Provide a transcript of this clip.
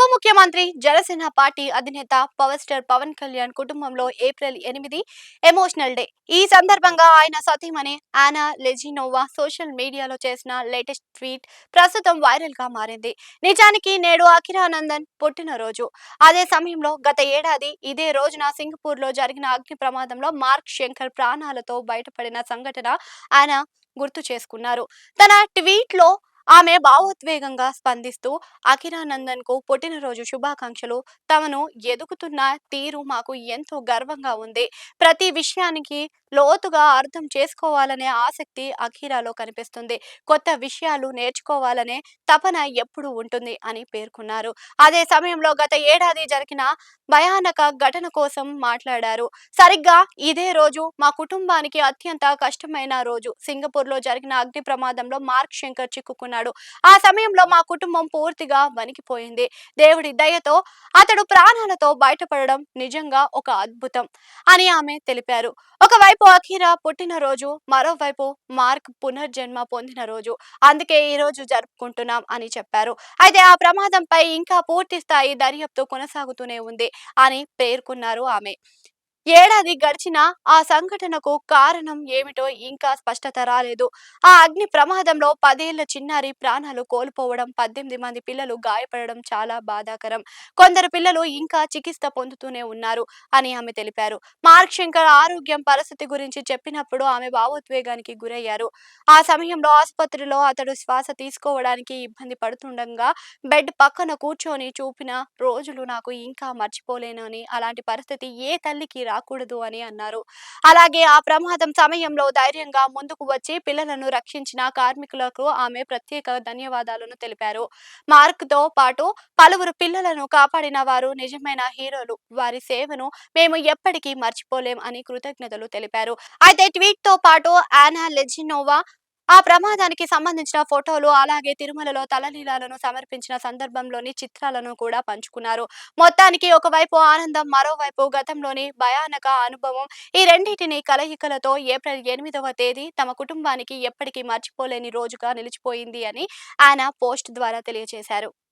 ఉప ముఖ్యమంత్రి, జనసేన పార్టీ అధినేత పవర్ స్టార్ పవన్ కళ్యాణ్ కుటుంబంలో ఏప్రిల్ 8 ఎమోషనల్ డే. ఈ సందర్భంగా ఆయన సతీమణి ఆనా లెజినోవా సోషల్ మీడియాలో చేసిన లేటెస్ట్ ట్వీట్ ప్రస్తుతం వైరల్ గా మారింది. నిజానికి నేడు అఖిరానందన్ పుట్టినరోజు. అదే సమయంలో గత ఏడాది ఇదే రోజున సింగపూర్ లో జరిగిన అగ్ని ప్రమాదంలో మార్క్ శంకర్ ప్రాణాలతో బయటపడిన సంఘటన ఆయన గుర్తు చేసుకున్నారు. తన ట్వీట్ లో ఆమె భావోద్వేగంగా స్పందిస్తూ అఖిరానందన్ కు పుట్టినరోజు శుభాకాంక్షలు. తమను ఎదుగుతున్న తీరు మాకు ఎంతో గర్వంగా ఉంది. ప్రతి విషయానికి లోతుగా అర్థం చేసుకోవాలనే ఆసక్తి అఖీరాలో కనిపిస్తుంది. కొత్త విషయాలు నేర్చుకోవాలనే తపన ఎప్పుడూ ఉంటుంది అని పేర్కొన్నారు. అదే సమయంలో గత ఏడాది జరిగిన భయానక ఘటన కోసం మాట్లాడారు. సరిగ్గా ఇదే రోజు మా కుటుంబానికి అత్యంత కష్టమైన రోజు. సింగపూర్ లో జరిగిన అగ్ని ప్రమాదంలో మార్క్ శంకర్ చిక్కుకున్నాడు. ఆ సమయంలో మా కుటుంబం పూర్తిగా వణికిపోయింది. దేవుడి దయతో అతడు ప్రాణాలతో బయటపడడం నిజంగా ఒక అద్భుతం అని ఆమె తెలిపారు. ఒకవైపు అఖీరా పుట్టినరోజు, మరోవైపు మార్క్ పునర్జన్మ పొందిన రోజు. అందుకే ఈ రోజు జరుపుకుంటున్నాం అని చెప్పారు. అయితే ఆ ప్రమాదంపై ఇంకా పూర్తి స్థాయి దర్యాప్తు కొనసాగుతూనే ఉంది అని పేర్కొన్నారు ఆమె. ఏడాది గడిచినా ఆ సంఘటనకు కారణం ఏమిటో ఇంకా స్పష్టత రాలేదు. ఆ అగ్ని ప్రమాదంలో 10 ఏళ్ల చిన్నారి ప్రాణాలు కోల్పోవడం, 18 మంది పిల్లలు గాయపడడం చాలా బాధాకరం. కొందరు పిల్లలు ఇంకా చికిత్స పొందుతూనే ఉన్నారు అని ఆమె తెలిపారు. మార్క్ శంకర్ ఆరోగ్యం పరిస్థితి గురించి చెప్పినప్పుడు ఆమె భావోద్వేగానికి గురయ్యారు. ఆ సమయంలో ఆసుపత్రిలో అతడు శ్వాస తీసుకోవడానికి ఇబ్బంది పడుతుండగా బెడ్ పక్కన కూర్చొని చూపిన రోజులు నాకు ఇంకా మర్చిపోలేను అని, అలాంటి పరిస్థితి ఏ తల్లికి రాకూడదు అని అన్నారు. అలాగే ఆ ప్రమాదం సమయంలో ధైర్యంగా ముందుకు వచ్చి పిల్లలను రక్షించిన కార్మికులకు ఆమె ప్రత్యేక ధన్యవాదాలను తెలిపారు. మార్క్ తో పాటు పలువురు పిల్లలను కాపాడిన వారు నిజమైన హీరోలు. వారి సేవను మేము ఎప్పటికీ మర్చిపోలేం అని కృతజ్ఞతలు తెలిపారు. అయితే ట్వీట్ తో పాటు ఆనా లెజినోవా ఆ ప్రమాదానికి సంబంధించిన ఫోటోలు, అలాగే తిరుమలలో తలనీలాలను సమర్పించిన సందర్భంలోని చిత్రాలను కూడా పంచుకున్నారు. మొత్తానికి ఒకవైపు ఆనందం, మరోవైపు గతంలోని భయానక అనుభవం. ఈ రెండింటిని కలయికలతో ఏప్రిల్ 8వ తేదీ తమ కుటుంబానికి ఎప్పటికీ మర్చిపోలేని రోజుగా నిలిచిపోయింది అని ఆయన పోస్ట్ ద్వారా తెలియజేశారు.